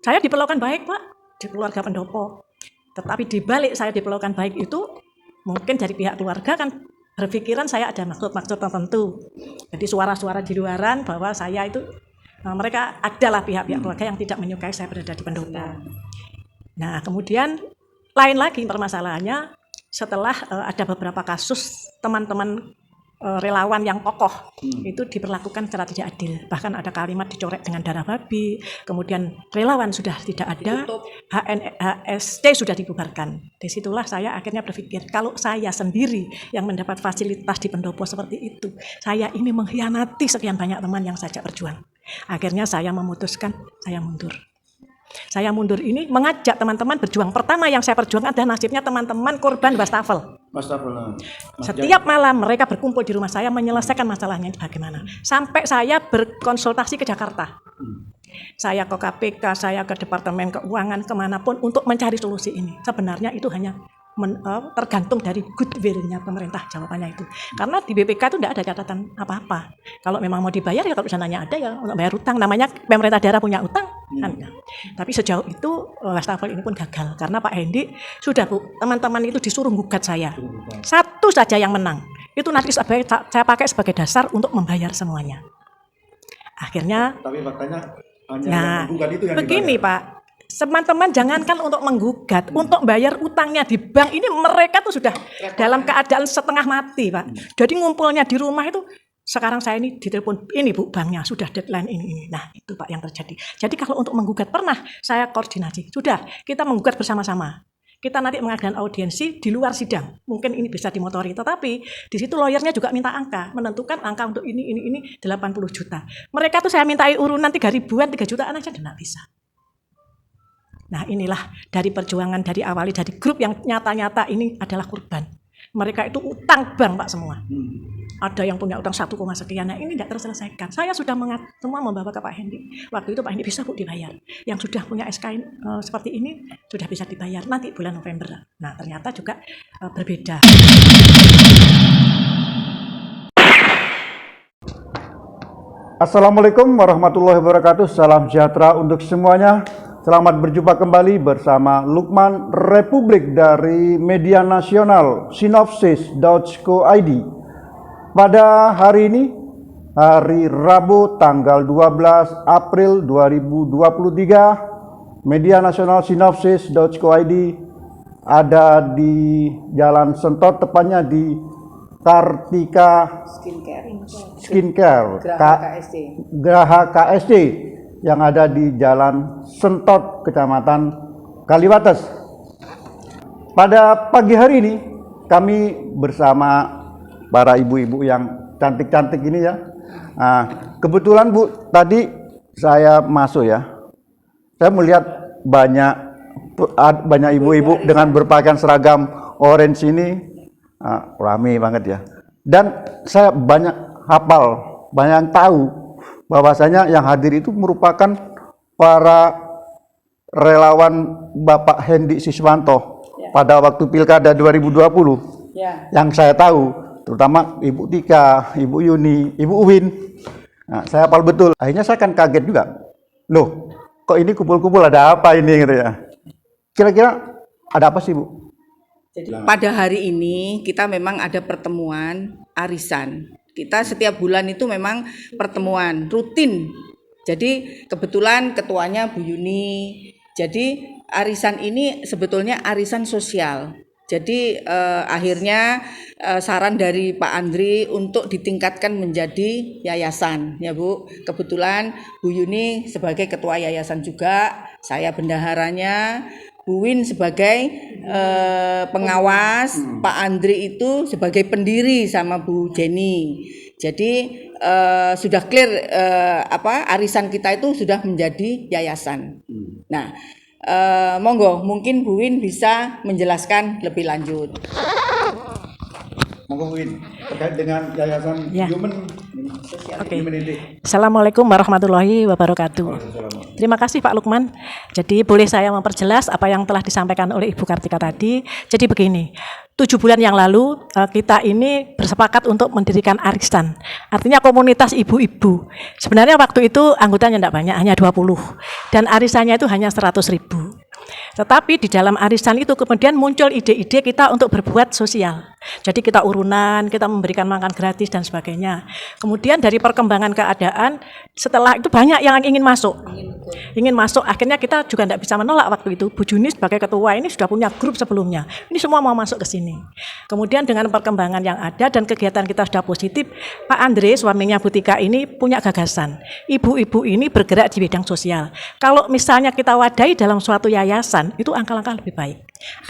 Saya diperlakukan baik, Pak, di keluarga pendopo. Tetapi di balik saya diperlakukan baik itu, mungkin dari pihak keluarga kan berpikiran saya ada maksud-maksud tertentu. Jadi suara-suara di luaran bahwa saya itu, mereka adalah pihak-pihak keluarga yang tidak menyukai saya berada di pendopo. Nah, kemudian lain lagi permasalahannya setelah ada beberapa kasus teman-teman relawan yang kokoh itu diperlakukan secara tidak adil. Bahkan ada kalimat dicorek dengan darah babi, kemudian relawan sudah tidak ada, HSC sudah dibubarkan. Disitulah saya akhirnya berpikir, kalau saya sendiri yang mendapat fasilitas di pendopo seperti itu, saya ini mengkhianati sekian banyak teman yang saya berjuang. Akhirnya saya memutuskan, saya mundur. Saya mundur ini mengajak teman-teman berjuang. Pertama yang saya perjuangkan adalah nasibnya teman-teman korban wastafel. Setiap malam mereka berkumpul di rumah saya menyelesaikan masalahnya bagaimana. Sampai saya berkonsultasi ke Jakarta. Saya ke KPK, saya ke Departemen Keuangan, kemanapun untuk mencari solusi ini. Sebenarnya itu hanya tergantung dari goodwill-nya pemerintah, jawabannya itu. Karena di BPK itu tidak ada catatan apa-apa. Kalau memang mau dibayar ya kalau sananya ada ya untuk bayar utang. Namanya pemerintah daerah punya utang. Kan? Tapi sejauh itu wastafel ini pun gagal. Karena Pak Hendi sudah Bu, teman-teman itu disuruh gugat saya. Satu saja yang menang. Itu nanti saya pakai sebagai dasar untuk membayar semuanya. Akhirnya, tapi faktanya hanya nah, yang menggugat itu yang begini dibayar. Pak. Teman-teman jangankan untuk menggugat, untuk bayar utangnya di bank ini mereka tuh sudah dalam keadaan setengah mati, Pak. Jadi ngumpulnya di rumah itu, sekarang saya ini ditelepon, ini Bu banknya sudah deadline ini. Nah itu Pak yang terjadi. Jadi kalau untuk menggugat pernah saya koordinasi, sudah kita menggugat bersama-sama. Kita nanti mengadakan audiensi di luar sidang, mungkin ini bisa dimotori. Tetapi di situ lawyernya juga minta angka, menentukan angka untuk ini 80 juta. Mereka tuh saya mintai urunan 3 ribuan, 3 jutaan aja tidak bisa. Nah inilah dari perjuangan dari awali dari grup yang nyata-nyata ini adalah korban. Mereka itu utang bank Pak semua. Ada yang punya utang 1, sekian. Nah ini tidak terselesaikan. Saya sudah semua membawa ke Pak Hendi. Waktu itu Pak Hendi bisa Bu dibayar. Yang sudah punya SK seperti ini sudah bisa dibayar nanti bulan November. Nah ternyata juga berbeda. Assalamualaikum warahmatullahi wabarakatuh. Salam sejahtera untuk semuanya. Selamat berjumpa kembali bersama Lukman Republik dari media nasional Sinopsis.co.id. Pada hari ini, hari Rabu tanggal 12 April 2023, media nasional Sinopsis.co.id ada di Jalan Sentot, tepatnya di Kartika Skincare Graha KSD yang ada di Jalan Sentot, Kecamatan Kaliwates. Pada pagi hari ini kami bersama para ibu-ibu yang cantik-cantik ini ya. Nah, kebetulan Bu, tadi saya masuk ya. Saya melihat banyak ibu-ibu dengan berpakaian seragam orange ini. Ramai banget ya. Dan saya banyak hafal, banyak tahu bahwasanya yang hadir itu merupakan para relawan Bapak Hendi Siswanto pada waktu Pilkada 2020. Yang saya tahu, terutama Ibu Tika, Ibu Yuni, Ibu Uwin. Nah, saya hafal betul. Akhirnya saya kan kaget juga. Loh, kok ini kumpul-kumpul, ada apa ini gitu ya. Kira-kira ada apa sih Bu? Jadi, pada hari ini kita memang ada pertemuan arisan. Kita setiap bulan itu memang pertemuan rutin. Jadi kebetulan ketuanya Bu Yuni. Jadi arisan ini sebetulnya arisan sosial. Jadi akhirnya saran dari Pak Andri untuk ditingkatkan menjadi yayasan, ya Bu. Kebetulan Bu Yuni sebagai ketua yayasan juga, saya bendaharanya, Bu Win sebagai pengawas, Pak Andri itu sebagai pendiri sama Bu Jenny. Jadi sudah clear arisan kita itu sudah menjadi yayasan. Nah, monggo mungkin Bu Win bisa menjelaskan lebih lanjut. Monggo Bu Win, terkait dengan yayasan Human Humanity. Assalamualaikum warahmatullahi wabarakatuh. Terima kasih Pak Lukman. Jadi boleh saya memperjelas apa yang telah disampaikan oleh Ibu Kartika tadi. Jadi begini, 7 bulan yang lalu kita ini bersepakat untuk mendirikan arisan. Artinya komunitas ibu-ibu. Sebenarnya waktu itu anggotanya tidak banyak, hanya 20. Dan arisannya itu hanya 100.000. Tetapi di dalam arisan itu kemudian muncul ide-ide kita untuk berbuat sosial. Jadi kita urunan, kita memberikan makan gratis dan sebagainya. Kemudian dari perkembangan keadaan, setelah itu banyak yang ingin masuk. Ingin masuk, akhirnya kita juga tidak bisa menolak waktu itu. Bu Juni sebagai ketua ini sudah punya grup sebelumnya. Ini semua mau masuk ke sini. Kemudian dengan perkembangan yang ada dan kegiatan kita sudah positif, Pak Andre, suaminya Bu Tika ini punya gagasan. Ibu-ibu ini bergerak di bidang sosial. Kalau misalnya kita wadahi dalam suatu yayasan, itu angka-angka lebih baik.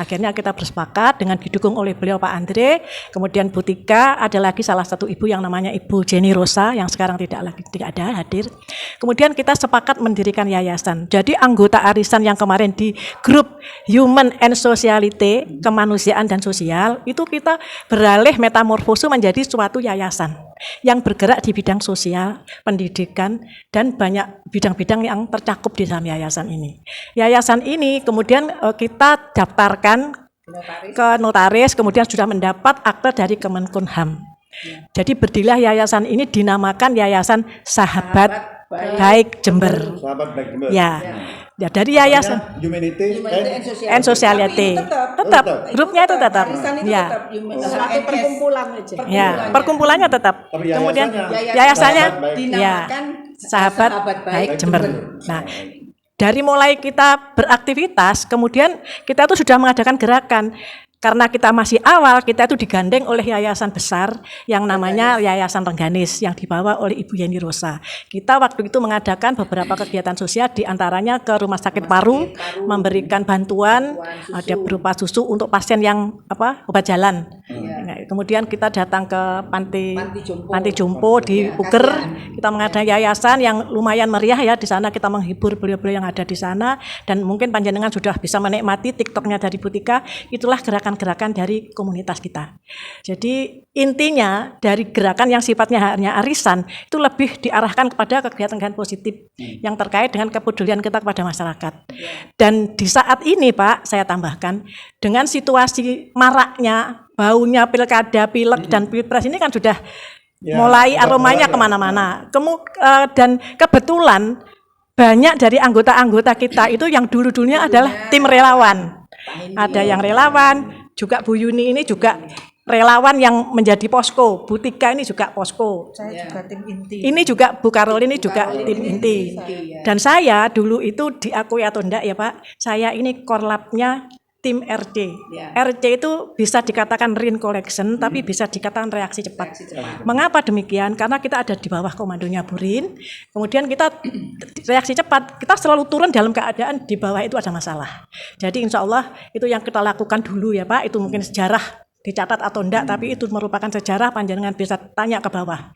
Akhirnya kita bersepakat dengan didukung oleh beliau Pak Andre, kemudian Bu Tika, ada lagi salah satu ibu yang namanya Ibu Jenny Rosa yang sekarang tidak ada hadir. Kemudian kita sepakat mendirikan yayasan. Jadi anggota arisan yang kemarin di grup Human and Sociality, kemanusiaan dan sosial, itu kita beralih metamorfose menjadi suatu yayasan yang bergerak di bidang sosial, pendidikan, dan banyak bidang-bidang yang tercakup di dalam yayasan ini. Yayasan ini kemudian kita daftarkan ke notaris, kemudian sudah mendapat akte dari Kemenkumham. Jadi berdirilah yayasan ini dinamakan Yayasan Sahabat Baik Jember. Sahabat Baik Jember. Ya. Ya, dari yayasan Humanity and Sociality. Tetap grupnya itu tetap. Ya. Satu perkumpulan aja. Ya, perkumpulannya tetap. Tapi Kemudian yayasannya yayasannya ya dinamakan Sahabat Baik Jember. Nah, dari mulai kita beraktivitas, kemudian kita itu sudah mengadakan gerakan. Karena kita masih awal, kita itu digandeng oleh yayasan besar yang namanya Yayasan Rengganis yang dibawa oleh Ibu Yeni Rosa. Kita waktu itu mengadakan beberapa kegiatan sosial, diantaranya ke Rumah Sakit Paru, memberikan bantuan, ada berupa susu untuk pasien yang obat jalan. Nah, kemudian kita datang ke Panti Jompo di Uger, kita mengadakan yayasan yang lumayan meriah ya di sana, kita menghibur beliau-beliau yang ada di sana, dan mungkin panjenengan sudah bisa menikmati TikToknya dari Bu Tika. Itulah gerakan dari komunitas kita. Jadi intinya dari gerakan yang sifatnya hanya arisan itu lebih diarahkan kepada kegiatan-kegiatan positif yang terkait dengan kepedulian kita kepada masyarakat. Dan di saat ini Pak, saya tambahkan dengan situasi maraknya baunya pilkada, pilek dan pilpres ini kan sudah mulai aromanya kemana-mana. Dan kebetulan banyak dari anggota-anggota kita itu yang dulu-dulunya adalah tim relawan. Ada yang relawan, juga Bu Yuni ini juga relawan yang menjadi posko. Bu Tika ini juga posko. Saya juga tim inti. Ini juga Bu Karol ini juga tim inti. Dan saya dulu itu diakui atau enggak ya Pak, saya ini korlapnya tim RC. RC itu bisa dikatakan rain collection, tapi bisa dikatakan reaksi cepat. Mengapa demikian? Karena kita ada di bawah komandonya Bu Rin. Kemudian kita reaksi cepat, kita selalu turun dalam keadaan di bawah itu ada masalah. Jadi insya Allah itu yang kita lakukan dulu ya Pak, itu mungkin sejarah dicatat atau enggak, tapi itu merupakan sejarah, panjenengan bisa tanya ke bawah.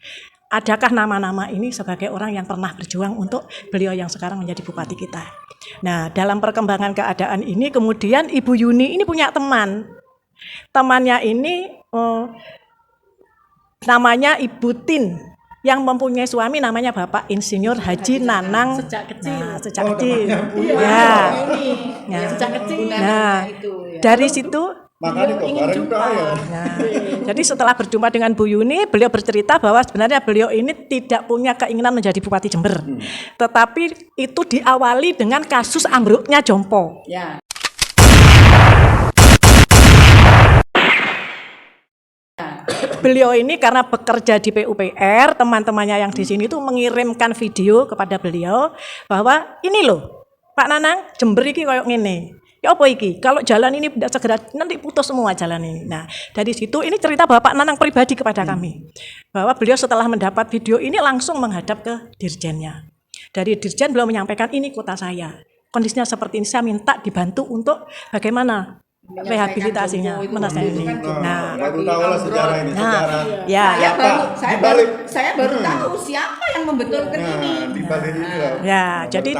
Adakah nama-nama ini sebagai orang yang pernah berjuang untuk beliau yang sekarang menjadi bupati kita. Nah, dalam perkembangan keadaan ini kemudian Ibu Yuni ini punya teman. Temannya ini namanya Ibu Tin yang mempunyai suami namanya Bapak Insinyur Haji Nanang sejak kecil. Nah, sejak kecil. Ya. Sejak kecil. Nah, dari situ makanya kok bareng ya. Nah, jadi setelah berjumpa dengan Bu Yuni, beliau bercerita bahwa sebenarnya beliau ini tidak punya keinginan menjadi Bupati Jember. Tetapi itu diawali dengan kasus ambruknya Jompo. Ya. Beliau ini karena bekerja di PUPR, teman-temannya yang di sini itu mengirimkan video kepada beliau bahwa ini loh, Pak Nanang, Jember iki koyo ngene. Ya apa iki? Kalau jalan ini tidak segera nanti putus semua jalan ini. Nah, dari situ ini cerita Bapak Nanang pribadi kepada kami. Bahwa beliau setelah mendapat video ini langsung menghadap ke dirjennya. Dari dirjen beliau menyampaikan ini kota saya. Kondisinya seperti ini, saya minta dibantu untuk bagaimana rehabilitasinya, menyelesaikan. Nah, baru tahu lah sejarah ini, sejarah. Ya. Saya baru tahu siapa yang membetulkan ini. Di balik ini lah. Ya, jadi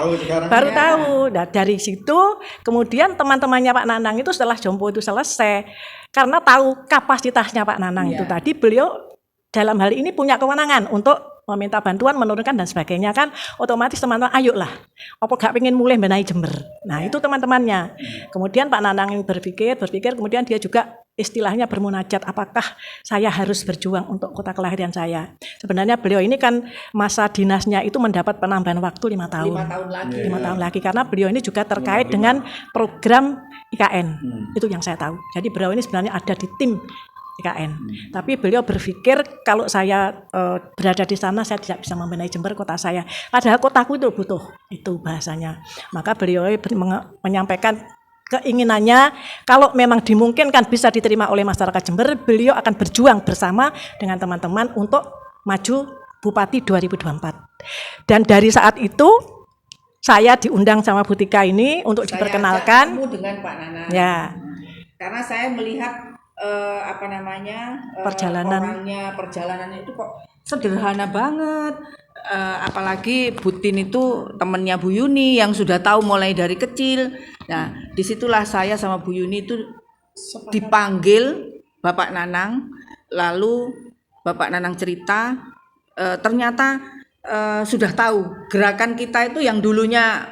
baru tahu. Nah, dari situ kemudian teman-temannya Pak Nanang itu setelah Jompo itu selesai, karena tahu kapasitasnya Pak Nanang itu tadi, beliau dalam hal ini punya kewenangan untuk meminta bantuan, menurunkan dan sebagainya kan, otomatis teman-teman ayolah, apa gak pengen mulai benahi Jember. Nah itu teman-temannya. Kemudian Pak Nanang berpikir, kemudian dia juga istilahnya bermunajat, apakah saya harus berjuang untuk kota kelahiran saya. Sebenarnya beliau ini kan masa dinasnya itu mendapat penambahan waktu 5 tahun. 5 tahun lagi. 5 tahun lagi karena beliau ini juga terkait dengan program IKN. Itu yang saya tahu. Jadi beliau ini sebenarnya ada di tim IKN. Tapi beliau berpikir kalau saya berada di sana saya tidak bisa membenahi Jember kota saya. Padahal kotaku itu butuh itu bahasanya. Maka beliau menyampaikan keinginannya kalau memang dimungkinkan bisa diterima oleh masyarakat Jember, beliau akan berjuang bersama dengan teman-teman untuk maju Bupati 2024. Dan dari saat itu saya diundang sama Bu Tika ini untuk diperkenalkan. Saya ketemu dengan Pak Nana. Ya. Karena saya melihat perjalanannya itu kok sederhana banget. Apalagi Butin itu temennya Bu Yuni yang sudah tahu mulai dari kecil. Nah, disitulah saya sama Bu Yuni itu dipanggil Bapak Nanang, lalu Bapak Nanang cerita ternyata sudah tahu gerakan kita itu yang dulunya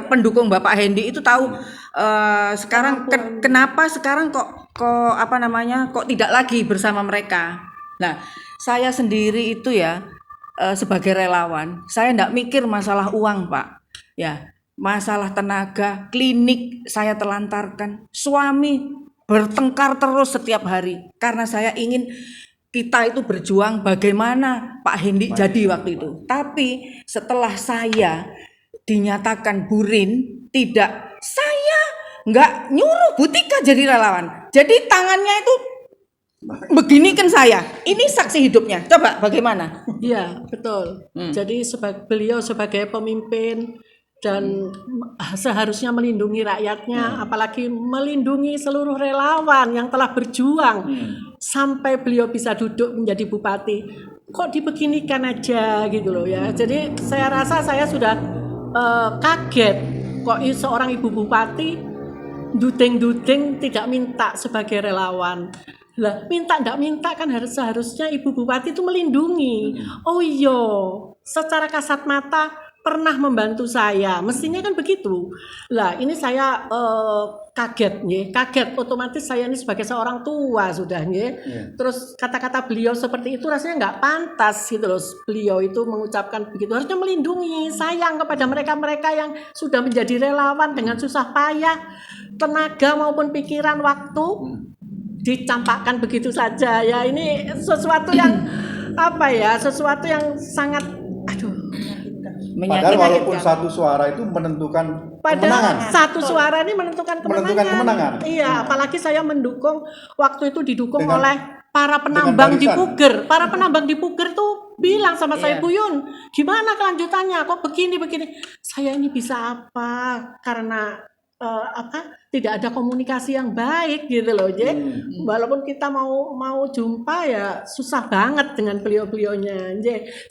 pendukung Bapak Hendy itu tahu sekarang kenapa sekarang kok tidak lagi bersama mereka. Nah, saya sendiri itu ya sebagai relawan, saya enggak mikir masalah uang, Pak. Ya, masalah tenaga, klinik saya telantarkan. Suami bertengkar terus setiap hari karena saya ingin kita itu berjuang bagaimana Pak Hendy jadi waktu itu. Tapi setelah saya dinyatakan burin, tidak, saya enggak nyuruh Bu Tika jadi relawan. Jadi tangannya itu begini kan saya, ini saksi hidupnya. Coba bagaimana? Iya, betul. Jadi beliau sebagai pemimpin dan seharusnya melindungi rakyatnya, apalagi melindungi seluruh relawan yang telah berjuang sampai beliau bisa duduk menjadi bupati. Kok dibeginikan aja gitu loh ya. Jadi saya rasa saya sudah kaget kok seorang ibu bupati duding-duding tidak minta sebagai relawan. Lah, enggak minta kan seharusnya ibu bupati itu melindungi. Oh iya, secara kasat mata pernah membantu saya, mestinya kan begitu. Lah, ini saya kaget otomatis saya ini sebagai seorang tua sudah Terus kata-kata beliau seperti itu rasanya enggak pantas gitu loh. Beliau itu mengucapkan begitu, harusnya melindungi, sayang kepada mereka-mereka yang sudah menjadi relawan dengan susah payah, tenaga maupun pikiran, waktu dicampakkan begitu saja ya. Ini sesuatu yang sesuatu yang sangat padahal walaupun satu suara itu menentukan kemenangan. Satu suara ini menentukan kemenangan. Iya, apalagi saya mendukung waktu itu didukung oleh para penambang di Puger. Para penambang di Puger tuh bilang sama saya, Bu Yun, gimana kelanjutannya? Kok begini? Saya ini bisa apa? Karena tidak ada komunikasi yang baik gitu loh, walaupun kita mau jumpa ya susah banget dengan beliau-beliaunya,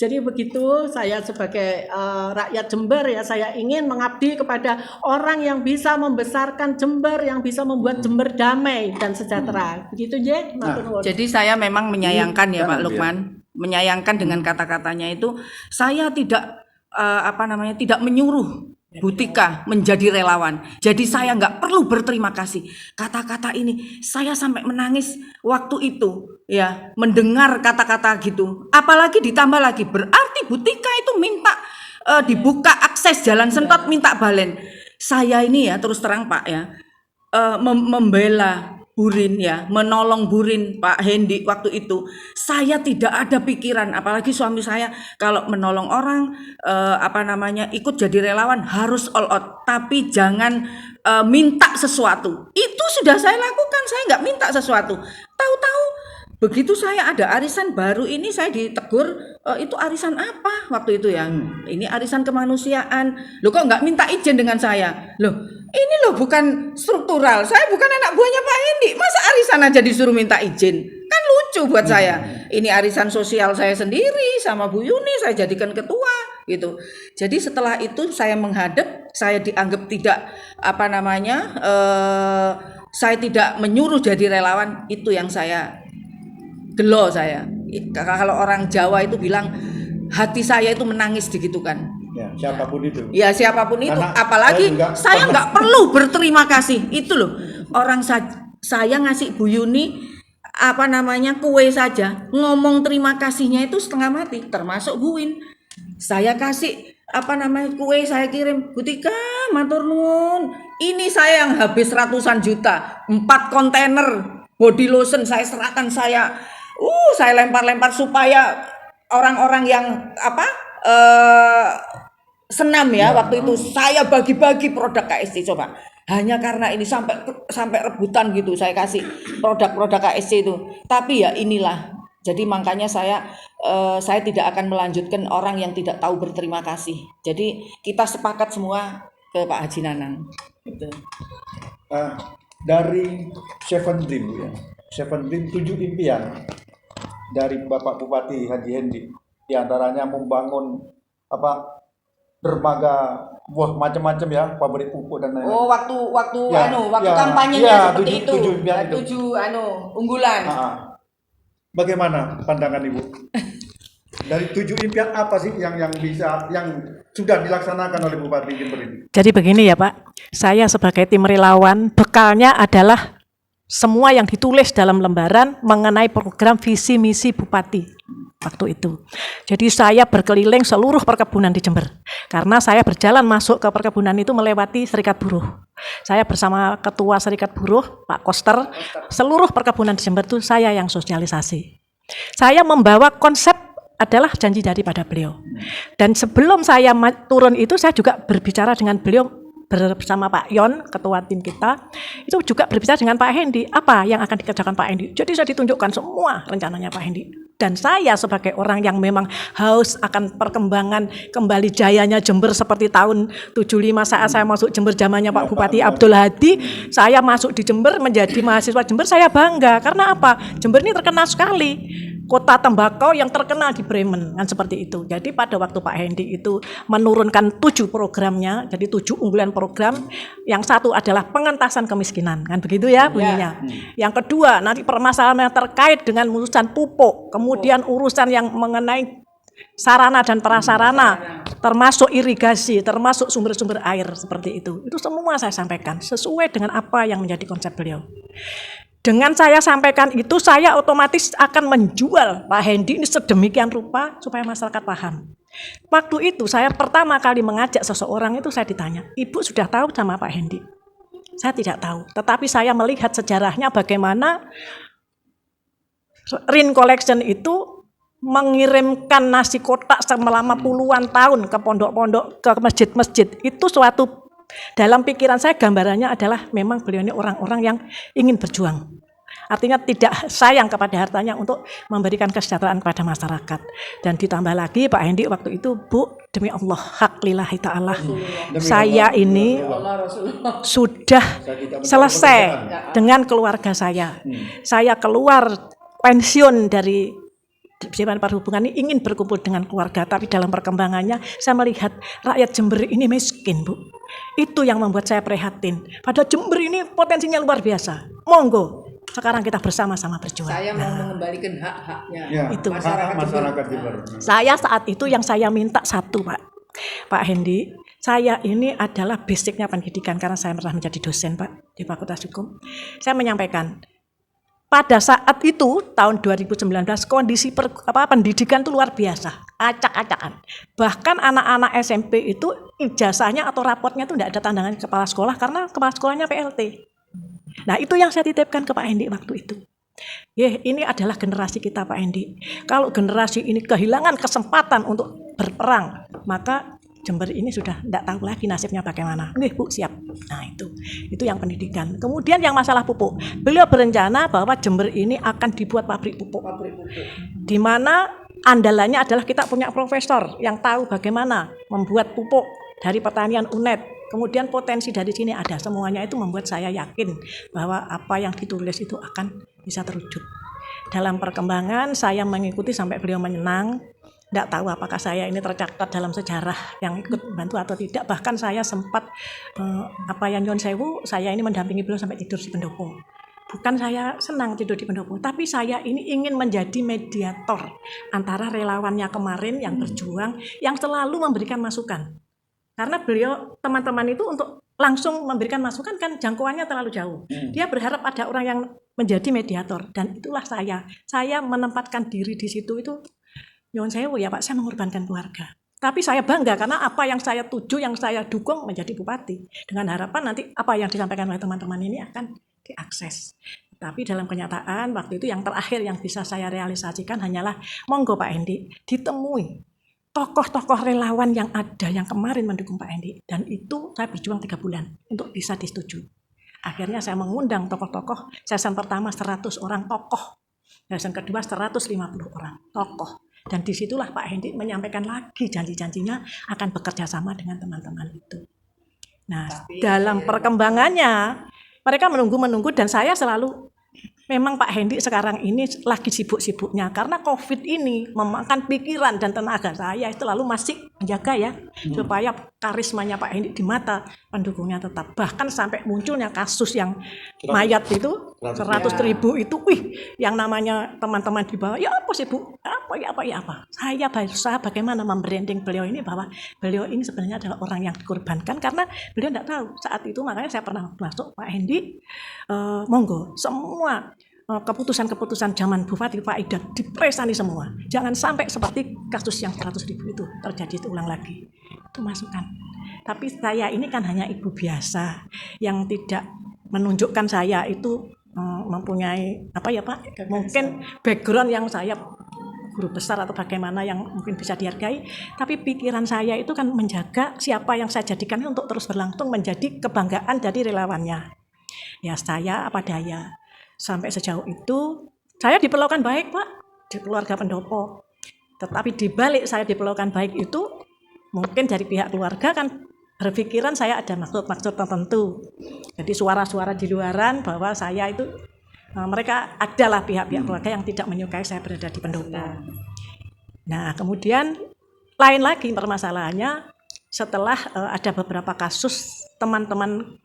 jadi begitu. Saya sebagai rakyat Jember ya, saya ingin mengabdi kepada orang yang bisa membesarkan Jember, yang bisa membuat Jember damai dan sejahtera, begitu Jadi saya memang menyayangkan ya Pak Lukman, menyayangkan dengan kata-katanya itu. Saya tidak tidak menyuruh Bu Tika menjadi relawan. Jadi saya nggak perlu berterima kasih. Kata-kata ini saya sampai menangis waktu itu ya, mendengar kata-kata gitu. Apalagi ditambah lagi berarti Bu Tika itu minta dibuka akses jalan Sentot, minta balen. Saya ini ya terus terang Pak ya, membela Burin ya, menolong Burin Pak Hendy waktu itu. Saya tidak ada pikiran, apalagi suami saya kalau menolong orang ikut jadi relawan harus all out, tapi jangan minta sesuatu. Itu sudah saya lakukan, saya nggak minta sesuatu. Tahu-tahu begitu saya ada arisan baru ini, saya ditegur, itu arisan apa waktu itu ya? Ini arisan kemanusiaan. Loh kok nggak minta izin dengan saya? Loh, ini loh bukan struktural, saya bukan anak buahnya Pak Hendy, masa arisan aja disuruh minta izin? Kan lucu buat saya. Ini arisan sosial saya sendiri sama Bu Yuni, saya jadikan ketua gitu. Jadi setelah itu saya menghadap, saya dianggap tidak saya tidak menyuruh jadi relawan. Itu yang saya gelo saya. Kalau orang Jawa itu bilang hati saya itu menangis digitukan. Ya, siapapun itu. Ya, siapapun itu. Karena apalagi saya nggak perlu berterima kasih. Itu loh. Orang saya ngasih Bu Yuni kue saja, ngomong terima kasihnya itu setengah mati, termasuk Bu Win. Saya kasih kue, saya kirim, Bu Tika matur nuwun, ini saya yang habis ratusan juta, 4 kontainer body lotion saya serahkan, saya lempar-lempar supaya orang-orang yang senam ya, waktu itu saya bagi-bagi produk KSC. Coba, hanya karena ini sampai rebutan gitu saya kasih produk-produk KSC itu. Tapi ya inilah, jadi makanya saya tidak akan melanjutkan orang yang tidak tahu berterima kasih. Jadi kita sepakat semua ke Pak Haji Nanang gitu. Dari Seven Dream ya, Seven Dream 7 impian dari Bapak Bupati Haji Hendi, diantaranya membangun dermaga macam-macam ya, pabrik pupuk dan lain-lain. Oh, waktu kampanyenya seperti itu. 7 unggulan. Bagaimana pandangan Ibu? Dari 7 impian apa sih yang sudah dilaksanakan oleh Bupati Jember ini? Jadi begini ya Pak, saya sebagai tim relawan, bekalnya adalah semua yang ditulis dalam lembaran mengenai program visi misi Bupati waktu itu. Jadi saya berkeliling seluruh perkebunan di Jember. Karena saya berjalan masuk ke perkebunan itu melewati Serikat Buruh. Saya bersama Ketua Serikat Buruh, Pak Koster, seluruh perkebunan di Jember itu saya yang sosialisasi. Saya membawa konsep adalah janji daripada beliau. Dan sebelum saya turun itu, saya juga berbicara dengan beliau bersama Pak Yon, ketua tim kita, itu juga berbicara dengan Pak Hendi, apa yang akan dikerjakan Pak Hendi. Jadi saya ditunjukkan semua rencananya Pak Hendi. Dan saya sebagai orang yang memang haus akan perkembangan kembali jayanya Jember seperti tahun 75 saat saya masuk Jember zamannya Pak Bupati Abdul Hadi, saya masuk di Jember menjadi mahasiswa Jember, saya bangga. Karena apa? Jember ini terkenal sekali. Kota tembakau yang terkenal di Bremen, kan seperti itu. Jadi pada waktu Pak Hendi itu menurunkan 7 programnya, jadi 7 unggulan program. Yang satu adalah pengentasan kemiskinan, kan begitu ya bunyinya. Yang kedua nanti permasalahan yang terkait dengan urusan pupuk, kemudian urusan yang mengenai sarana dan prasarana, termasuk irigasi, termasuk sumber-sumber air seperti itu. Itu semua saya sampaikan sesuai dengan apa yang menjadi konsep beliau. Dengan saya sampaikan itu, saya otomatis akan menjual Pak Hendi ini sedemikian rupa supaya masyarakat paham. Waktu itu saya pertama kali mengajak seseorang itu, saya ditanya, Ibu sudah tahu sama Pak Hendi? Saya tidak tahu, tetapi saya melihat sejarahnya bagaimana Rin Collection itu mengirimkan nasi kotak selama puluhan tahun ke pondok-pondok, ke masjid-masjid. Itu suatu, dalam pikiran saya gambarannya adalah memang beliau ini orang-orang yang ingin berjuang. Artinya tidak sayang kepada hartanya untuk memberikan kesejahteraan kepada masyarakat. Dan ditambah lagi Pak Hendi waktu itu, Bu, demi Allah, hak lillahi ta'ala, saya ini sudah selesai dengan keluarga saya. Saya keluar pensiun dari Dewan Perhubungan ini ingin berkumpul dengan keluarga, tapi dalam perkembangannya saya melihat rakyat Jember ini miskin, Bu. Itu yang membuat saya prihatin. Padahal Jember ini potensinya luar biasa. Monggo, sekarang kita bersama-sama berjuang. Saya mau mengembalikan hak-haknya itu masyarakat Jember. Saya saat itu yang saya minta satu, Pak Hendi, saya ini adalah basicnya pendidikan karena saya pernah menjadi dosen, Pak, di Fakultas Hukum. Saya menyampaikan pada saat itu tahun 2019 kondisi pendidikan itu luar biasa, acak-acakan. Bahkan anak-anak SMP itu ijazahnya atau raportnya itu tidak ada tandangan kepala sekolah karena kepala sekolahnya PLT. Nah, itu yang saya titipkan ke Pak Hendi waktu itu. Ini adalah generasi kita, Pak Hendi. Kalau generasi ini kehilangan kesempatan untuk berperang, maka Jember ini sudah tidak tahu lagi nasibnya bagaimana. Nih Bu, siap. Nah itu yang pendidikan. Kemudian yang masalah pupuk, beliau berencana bahwa Jember ini akan dibuat pabrik pupuk. Di mana andalannya adalah kita punya profesor yang tahu bagaimana membuat pupuk dari pertanian UNED. Kemudian potensi dari sini ada, semuanya itu membuat saya yakin bahwa apa yang ditulis itu akan bisa terwujud. Dalam perkembangan saya mengikuti sampai beliau menyenang. Tidak tahu apakah saya ini tercatat dalam sejarah yang ikut bantu atau tidak. Bahkan saya sempat yang Nyon Sewu, saya ini mendampingi beliau sampai tidur di pendopo. Bukan saya senang tidur di pendopo, tapi saya ini ingin menjadi mediator antara relawannya kemarin yang berjuang, yang selalu memberikan masukan. Karena beliau, teman-teman itu untuk langsung memberikan masukan kan jangkauannya terlalu jauh. Dia berharap ada orang yang menjadi mediator dan itulah saya. Saya menempatkan diri di situ itu nyuwun sewu ya Pak, saya mengorbankan keluarga. Tapi saya bangga karena apa yang saya tuju, yang saya dukung menjadi bupati. Dengan harapan nanti apa yang disampaikan oleh teman-teman ini akan diakses. Tapi dalam kenyataan waktu itu yang terakhir yang bisa saya realisasikan hanyalah monggo Pak Hendi ditemui tokoh-tokoh relawan yang ada yang kemarin mendukung Pak Hendi. Dan itu saya berjuang 3 bulan untuk bisa disetujui. Akhirnya saya mengundang tokoh-tokoh, session pertama 100 orang tokoh, session kedua 150 orang tokoh. Dan disitulah Pak Hendi menyampaikan lagi janji-janjinya akan bekerja sama dengan teman-teman itu. Nah, dalam perkembangannya mereka menunggu dan saya selalu memang Pak Hendi sekarang ini lagi sibuk-sibuknya karena COVID ini memakan pikiran dan tenaga saya selalu masih menjaga ya supaya karismanya Pak Hendi di mata pendukungnya tetap, bahkan sampai munculnya kasus yang mayat itu 100.000 itu, yang namanya teman-teman di bawah ya apa sih Bu, apa saya berusaha bagaimana membranding beliau ini bahwa beliau ini sebenarnya adalah orang yang dikorbankan karena beliau tidak tahu saat itu. Makanya saya pernah masuk Pak Hendi, monggo semua keputusan-keputusan zaman Bupati Pak Ida dipresani semua. Jangan sampai seperti kasus yang 100.000 itu terjadi ulang lagi. Itu masukan. Tapi saya ini kan hanya ibu biasa yang tidak menunjukkan saya itu mempunyai apa ya Pak? Mungkin background yang saya guru besar atau bagaimana yang mungkin bisa dihargai. Tapi pikiran saya itu kan menjaga siapa yang saya jadikan untuk terus berlangsung menjadi kebanggaan dari relawannya. Ya saya apa daya. Sampai sejauh itu saya diperlakukan baik Pak di keluarga pendopo. Tetapi dibalik saya diperlakukan baik itu mungkin dari pihak keluarga kan berpikiran saya ada maksud-maksud tertentu. Jadi suara-suara di luaran bahwa saya itu mereka adalah pihak-pihak keluarga yang tidak menyukai saya berada di pendopo. Nah kemudian lain lagi permasalahannya setelah ada beberapa kasus teman-teman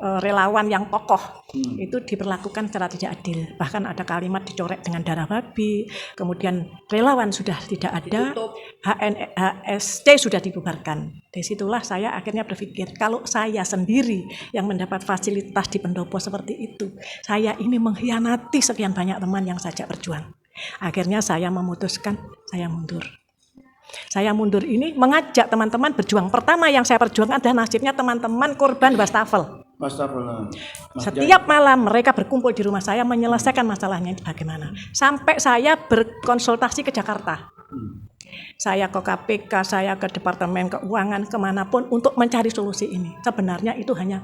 relawan yang kokoh itu diperlakukan secara tidak adil. Bahkan ada kalimat dicoret dengan darah babi. Kemudian relawan sudah tidak ada, HSC sudah dibubarkan. Disitulah saya akhirnya berpikir kalau saya sendiri yang mendapat fasilitas di pendopo seperti itu, saya ini mengkhianati sekian banyak teman yang sajak berjuang. Akhirnya saya memutuskan saya mundur. Saya mundur ini mengajak teman-teman berjuang. Pertama yang saya perjuangkan adalah nasibnya teman-teman korban wastafel. Setiap malam mereka berkumpul di rumah saya menyelesaikan masalahnya bagaimana. Sampai saya berkonsultasi ke Jakarta. Saya ke KPK, saya ke Departemen Keuangan, kemanapun untuk mencari solusi ini. Sebenarnya itu hanya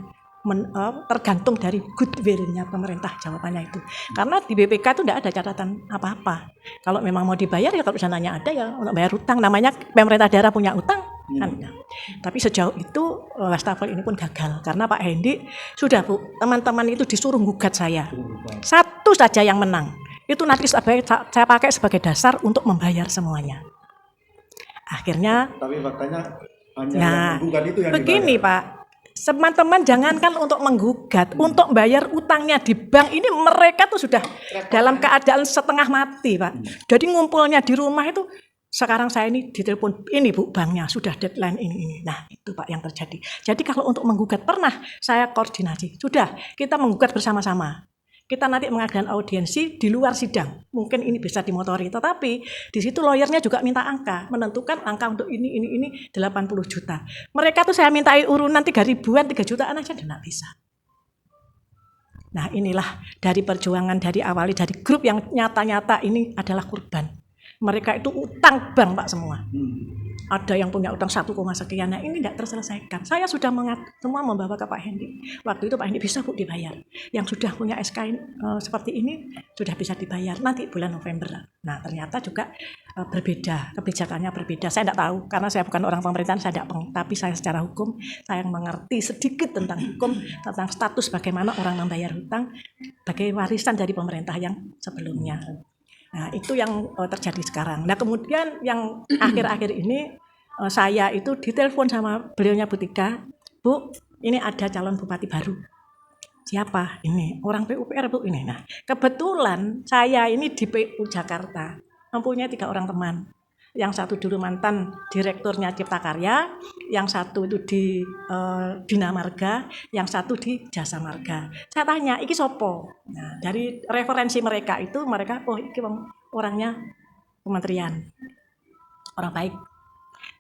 tergantung dari goodwill-nya pemerintah jawabannya itu. Karena di BPK itu tidak ada catatan apa-apa. Kalau memang mau dibayar ya kalau sananya ada ya untuk bayar utang. Namanya pemerintah daerah punya utang. Kan. Tapi sejauh itu wastafel ini pun gagal. Karena Pak Hendi sudah Bu, teman-teman itu disuruh gugat saya. Satu saja yang menang. Itu nanti saya pakai sebagai dasar untuk membayar semuanya. Akhirnya Tapi faktanya hanya yang menggugat itu yang begini dibayar. Pak, teman-teman jangankan untuk menggugat, untuk bayar utangnya di bank ini mereka tuh sudah dalam keadaan setengah mati Pak. Jadi ngumpulnya di rumah itu sekarang saya ini ditelepon ini Bu banknya sudah deadline ini. Nah itu Pak yang terjadi. Jadi kalau untuk menggugat pernah saya koordinasi. Sudah kita menggugat bersama-sama. Kita nanti mengadakan audiensi di luar sidang. Mungkin ini bisa dimotori. Tetapi di situ lawyernya juga minta angka. Menentukan angka untuk ini 80 juta. Mereka tuh saya mintai urunan 3 ribuan, 3 jutaan aja tidak bisa. Nah inilah dari perjuangan dari awali dari grup yang nyata-nyata ini adalah korban. Mereka itu utang bank Pak semua. Ada yang punya utang 1, sekian. Nah ini tidak terselesaikan. Saya sudah semua membawa ke Pak Hendi. Waktu itu Pak Hendi bisa Bu dibayar. Yang sudah punya SK seperti ini sudah bisa dibayar nanti bulan November. Nah ternyata juga berbeda, kebijakannya berbeda. Saya tidak tahu karena saya bukan orang pemerintahan, saya tidak tapi saya secara hukum saya mengerti sedikit tentang hukum, tentang status bagaimana orang membayar hutang sebagai warisan dari pemerintah yang sebelumnya. Nah itu yang terjadi sekarang. Nah kemudian yang akhir-akhir ini saya itu ditelepon sama beliaunya Bu Tika, Bu ini ada calon bupati baru. Siapa? Ini orang PUPR Bu ini. Nah kebetulan saya ini di PU Jakarta mempunyai 3 orang teman. yang satu dulu mantan direkturnya Cipta Karya, yang satu itu di Bina Marga, yang satu di Jasa Marga. Saya tanya, iki sopo? Nah, dari referensi mereka itu, mereka, oh iki orangnya kementerian, orang baik.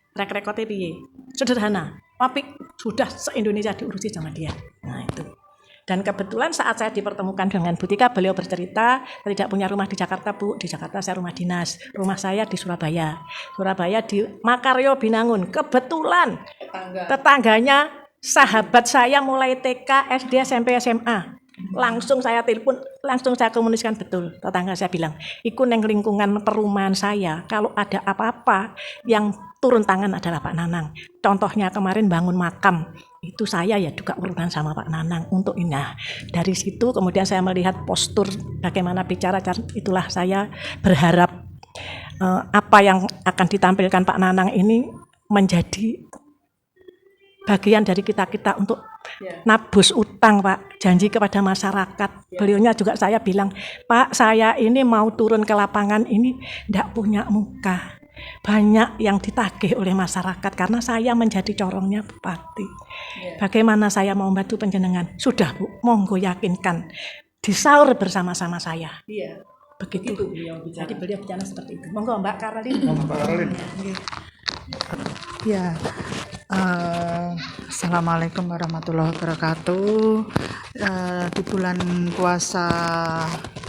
Track recordnya piye? Sederhana, tapi sudah se-Indonesia diurusi sama dia. Nah itu. Dan kebetulan saat saya dipertemukan dengan Bu Tika, beliau bercerita tidak punya rumah di Jakarta, Bu. Di Jakarta saya rumah dinas. Rumah saya di Surabaya. Surabaya di Makaryo Binangun. Kebetulan tetangganya sahabat saya mulai TK, SD, SMP, SMA. Langsung saya telepon, langsung saya komunikasikan betul. Tetangga saya bilang, ikut neng lingkungan perumahan saya. Kalau ada apa-apa yang turun tangan adalah Pak Nanang. Contohnya kemarin bangun makam. Itu saya ya juga urutan sama Pak Nanang untuk ini. Nah, dari situ kemudian saya melihat postur bagaimana bicara, itulah saya berharap apa yang akan ditampilkan Pak Nanang ini menjadi bagian dari kita untuk nabus utang, Pak, janji kepada masyarakat. Beliaunya juga saya bilang, Pak, saya ini mau turun ke lapangan ini tidak punya muka. Banyak yang ditagih oleh masyarakat karena saya menjadi corongnya bupati. Bagaimana saya mau membantu panjenengan? Sudah, Bu, monggo yakinkan. Disaur bersama-sama saya. Iya. Begitu. Itu beliau bicara. Jadi beliau bicara seperti itu. Monggo Mbak Karolin. Ya, Assalamualaikum warahmatullahi wabarakatuh. Di bulan puasa,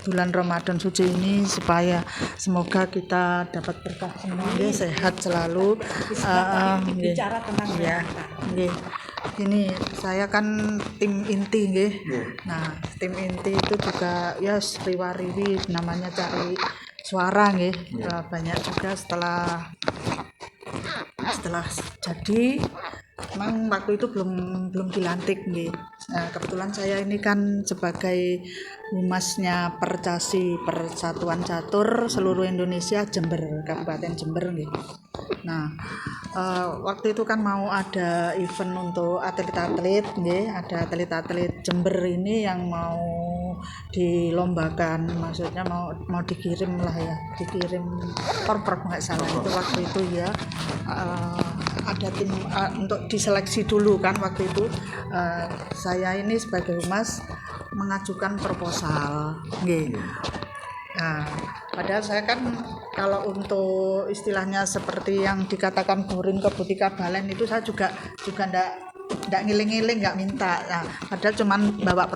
bulan Ramadan suci ini, supaya semoga kita dapat berkah semua, sehat selalu. Bicara tentang ya, ini saya kan tim inti, nggih. Nah, tim inti itu juga ya riwa-riwi namanya cari suara, nggih. Banyak juga setelah jadi memang waktu itu belum dilantik, nggih. Nah, kebetulan saya ini kan sebagai humasnya Percasi, Persatuan Catur seluruh Indonesia Jember, Kabupaten Jember, nggih. Nah, waktu itu kan mau ada event untuk atlet-atlet, nggih. Ada atlet-atlet Jember ini yang mau dilombakan, maksudnya mau dikirim lah ya, dikirim Porprov nggak salah itu waktu itu ya. Ada tim untuk diseleksi dulu kan waktu itu. Saya ini sebagai humas mengajukan proposal, nggih. Nah, padahal saya kan kalau untuk istilahnya seperti yang dikatakan Burin ke Bu Tika Balen itu saya juga ndak ngiling-ngiling, nggak minta. Nah, padahal cuman bawa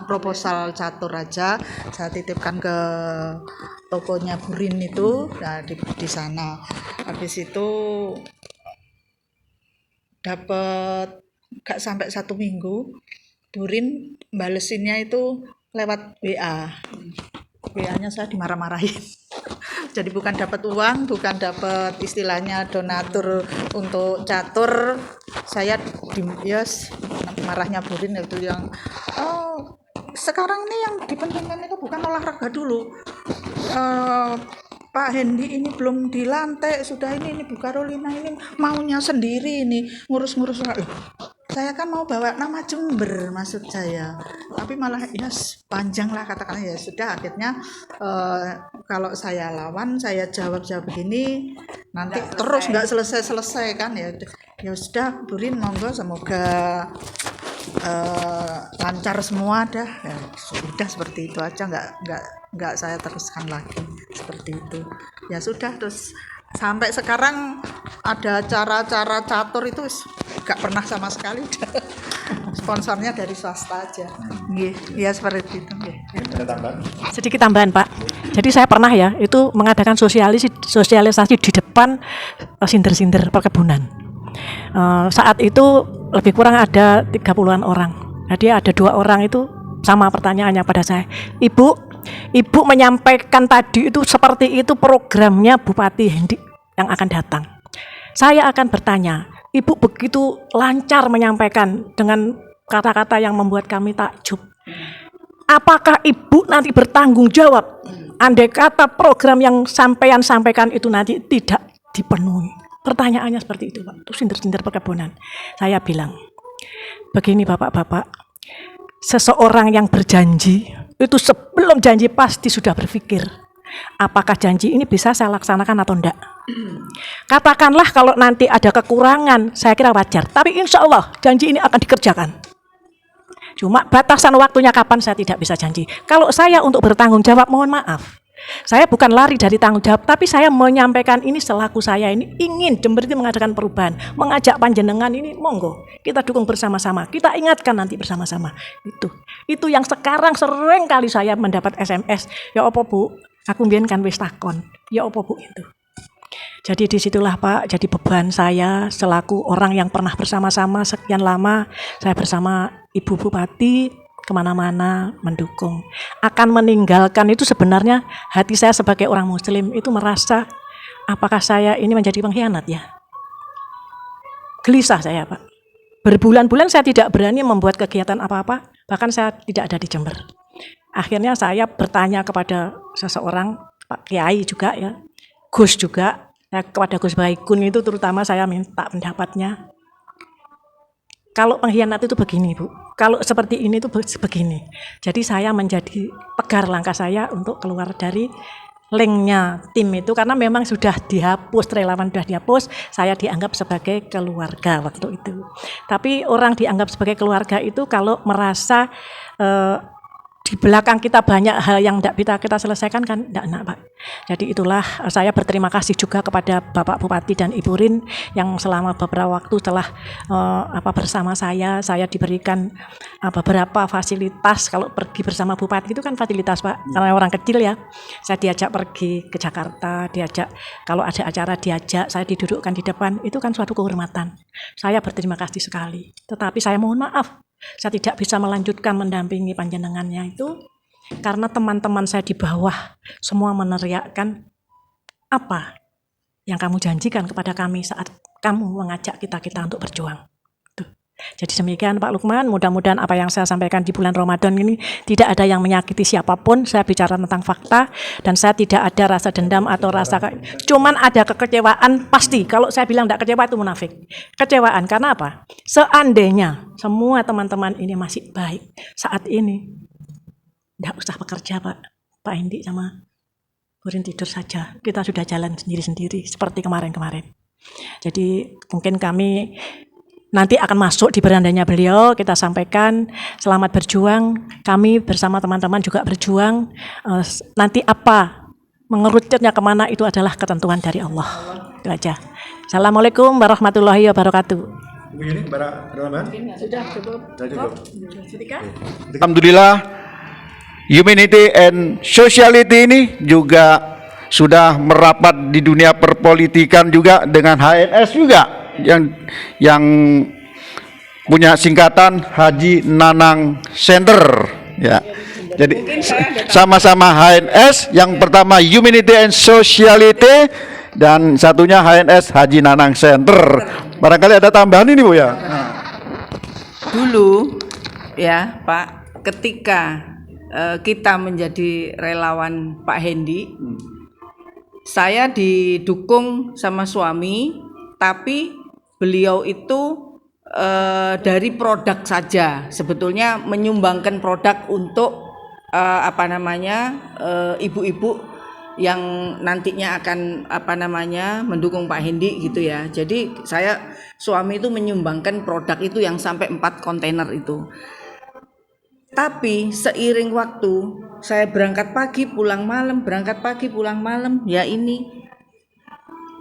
proposal catur aja, saya titipkan ke tokonya Burin itu, nah, di sana. Habis itu dapat gak sampai 1 minggu, Burin balesinnya itu lewat WA. WA-nya saya dimarah-marahin. Jadi bukan dapat uang, bukan dapat istilahnya donatur untuk catur. Saya marahnya Burin itu yang sekarang ini yang dipentingkan itu bukan olahraga dulu. Pak Hendy ini belum dilantik, sudah ini Bu Carolina ini maunya sendiri ini ngurus-ngurus. Saya kan mau bawa nama Jember maksud saya, tapi malah ya panjang lah katakanlah. Ya sudah, akhirnya kalau saya lawan, saya jawab begini, nanti terus nggak selesai kan ya. Ya sudah, Burin monggo, semoga lancar semua dah. Ya, sudah seperti itu aja, nggak saya teruskan lagi seperti itu. Ya sudah, terus sampai sekarang ada cara-cara catur itu gak pernah sama sekali. Sponsornya dari swasta aja. Ya seperti itu. Sedikit tambahan, Pak. Jadi saya pernah ya itu mengadakan sosialisasi di depan sinter-sinter perkebunan. Saat itu lebih kurang ada 30-an orang. Jadi ada 2 orang itu sama pertanyaannya pada saya. Ibu menyampaikan tadi itu seperti itu programnya Bupati Hendy yang akan datang. Saya akan bertanya, Ibu begitu lancar menyampaikan dengan kata-kata yang membuat kami takjub. Apakah Ibu nanti bertanggung jawab andai kata program yang sampean sampaikan itu nanti tidak dipenuhi? Pertanyaannya seperti itu, Pak. Itu sinter-sinter perkebunan. Saya bilang, begini Bapak-bapak, seseorang yang berjanji itu sebelum janji pasti sudah berpikir apakah janji ini bisa saya laksanakan atau enggak. Katakanlah kalau nanti ada kekurangan, saya kira wajar. Tapi insya Allah janji ini akan dikerjakan. Cuma batasan waktunya kapan saya tidak bisa janji. Kalau saya untuk bertanggung jawab, mohon maaf. Saya bukan lari dari tanggung jawab, tapi saya menyampaikan ini selaku saya ini ingin Jember itu mengadakan perubahan, mengajak panjenengan ini, monggo kita dukung bersama-sama, kita ingatkan nanti bersama-sama. Itu yang sekarang sering kali saya mendapat SMS, ya opo Bu, aku mbien kan wis takon, ya opo Bu itu. Jadi disitulah Pak, jadi beban saya selaku orang yang pernah bersama-sama sekian lama, saya bersama Ibu Bupati kemana-mana mendukung. Akan meninggalkan itu sebenarnya hati saya sebagai orang Muslim itu merasa apakah saya ini menjadi pengkhianat ya? Gelisah saya Pak. Berbulan-bulan saya tidak berani membuat kegiatan apa-apa, bahkan saya tidak ada di Jember. Akhirnya saya bertanya kepada seseorang, Pak Kiai juga ya, Gus juga, kepada Gus Baikun itu terutama saya minta pendapatnya. Kalau pengkhianat itu begini Bu, kalau seperti ini itu begini. Jadi saya menjadi tegar langkah saya untuk keluar dari linknya tim itu karena memang sudah dihapus, relawan sudah dihapus, saya dianggap sebagai keluarga waktu itu. Tapi orang dianggap sebagai keluarga itu kalau merasa di belakang kita banyak hal yang tidak bisa kita selesaikan kan tidak enak Pak. Jadi itulah saya berterima kasih juga kepada Bapak Bupati dan Ibu Rin yang selama beberapa waktu telah bersama saya diberikan beberapa fasilitas. Kalau pergi bersama Bupati itu kan fasilitas Pak, karena orang kecil ya. Saya diajak pergi ke Jakarta, diajak kalau ada acara diajak, saya didudukkan di depan, itu kan suatu kehormatan. Saya berterima kasih sekali. Tetapi saya mohon maaf, saya tidak bisa melanjutkan mendampingi panjenengannya itu karena teman-teman saya di bawah semua meneriakkan apa yang kamu janjikan kepada kami saat kamu mengajak kita untuk berjuang. Tuh. Jadi demikian Pak Lukman, mudah-mudahan apa yang saya sampaikan di bulan Ramadan ini tidak ada yang menyakiti siapapun. Saya bicara tentang fakta dan saya tidak ada rasa dendam atau rasa cuman ada kekecewaan pasti. Kalau saya bilang tidak kecewa itu munafik. Kecewaan karena apa? Seandainya semua teman-teman ini masih baik saat ini, tidak usah bekerja Pak Hendi sama Burin tidur saja. Kita sudah jalan sendiri-sendiri seperti kemarin-kemarin. Jadi mungkin kami nanti akan masuk di berandanya beliau, kita sampaikan selamat berjuang, kami bersama teman-teman juga berjuang, nanti apa mengerucutnya kemana itu adalah ketentuan dari Allah. Itu aja. Assalamualaikum warahmatullahi wabarakatuh. Bu Yuni, berapa? Sudah cukup. Alhamdulillah, Humanity and Sociality ini juga sudah merapat di dunia perpolitikan juga dengan HNS juga yang punya singkatan Haji Nanang Center ya. Jadi sama-sama HNS, yang pertama Humanity and Sociality dan satunya HNS Haji Nanang Center. Barangkali ada tambahan ini Bu ya. Dulu ya Pak, ketika kita menjadi relawan Pak Hendi, saya didukung sama suami, tapi beliau itu dari produk saja, sebetulnya menyumbangkan produk untuk ibu-ibu yang nantinya akan mendukung Pak Hendi gitu ya. Jadi suami itu menyumbangkan produk itu yang sampai 4 kontainer itu. Tapi seiring waktu saya berangkat pagi pulang malam, ya ini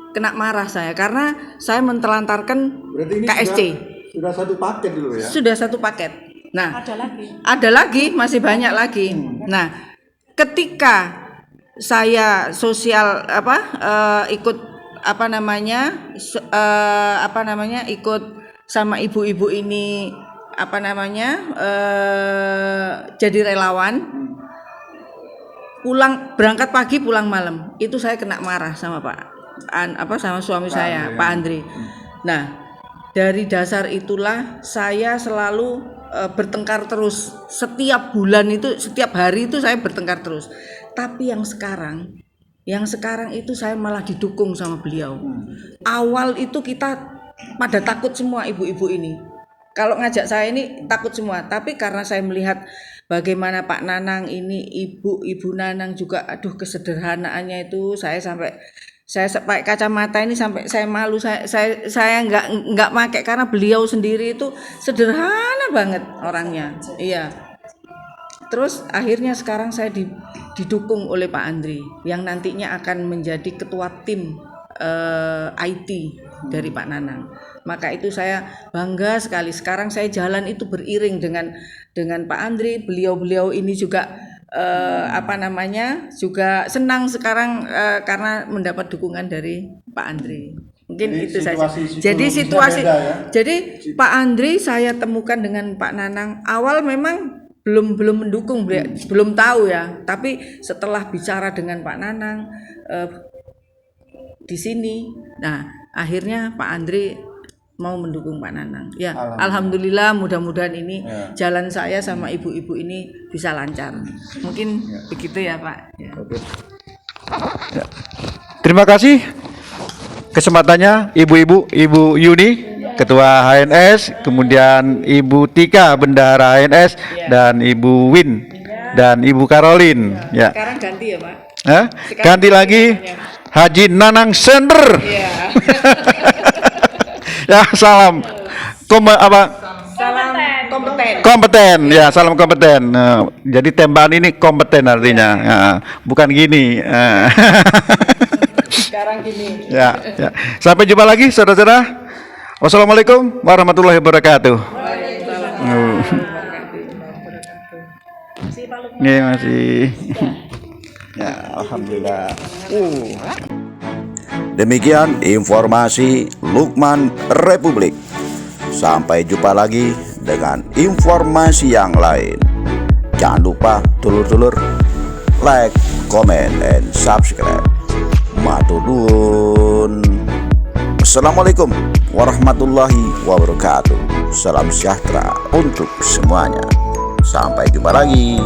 kena marah saya karena saya mentelantarkan KSC. Sudah satu paket dulu ya. Sudah satu paket. Nah, ada lagi, masih banyak lagi. Nah, ketika saya ikut ikut sama ibu-ibu ini jadi relawan, berangkat pagi pulang malam, itu saya kena marah sama sama suami saya, Pak Andri. Nah, dari dasar itulah saya selalu bertengkar terus. Setiap bulan itu, setiap hari itu saya bertengkar terus. Tapi yang sekarang itu saya malah didukung sama beliau. Awal itu kita pada takut semua ibu-ibu ini. kalau ngajak saya ini takut semua, tapi karena saya melihat bagaimana Pak Nanang ini, Ibu Nanang juga, aduh kesederhanaannya itu saya pakai kacamata ini sampai saya malu, saya nggak pakai karena beliau sendiri itu sederhana banget orangnya. Iya. Terus akhirnya sekarang saya didukung oleh Pak Andri yang nantinya akan menjadi ketua tim IT dari Pak Nanang. Maka itu saya bangga sekali. Sekarang saya jalan itu beriring dengan Pak Andri. Beliau ini juga juga senang sekarang karena mendapat dukungan dari Pak Andri. Mungkin Jadi itu saja. Jadi situasi beda, ya? Jadi Pak Andri saya temukan dengan Pak Nanang awal memang belum mendukung, belum tahu ya. Tapi setelah bicara dengan Pak Nanang di sini, nah akhirnya Pak Andri mau mendukung Pak Nanang. Ya, alhamdulillah mudah-mudahan ini jalan saya sama ibu-ibu ini bisa lancar. Mungkin begitu ya Pak. Ya. Ya. Terima kasih kesempatannya Ibu Yuni, Ketua HNS, kemudian Ibu Tika, Bendahara HNS, dan Ibu Win, dan Ibu Caroline. Ya. Sekarang ganti ya Pak. Ganti lagi Haji Nanang Sender. Iya. Ya, salam Salam kompeten. kompeten, ya, salam kompeten. Jadi tembakan ini kompeten artinya, ya, bukan gini. Sekarang gini. Ya. Sampai jumpa lagi, saudara-saudara. Wassalamualaikum warahmatullahi wabarakatuh. Ini masih. Ya, alhamdulillah. Demikian informasi Lukman Republik. Sampai jumpa lagi dengan informasi yang lain. Jangan lupa dulur-dulur like, comment, and subscribe. Matur nuwun. Assalamualaikum warahmatullahi wabarakatuh. Salam sejahtera untuk semuanya. Sampai jumpa lagi.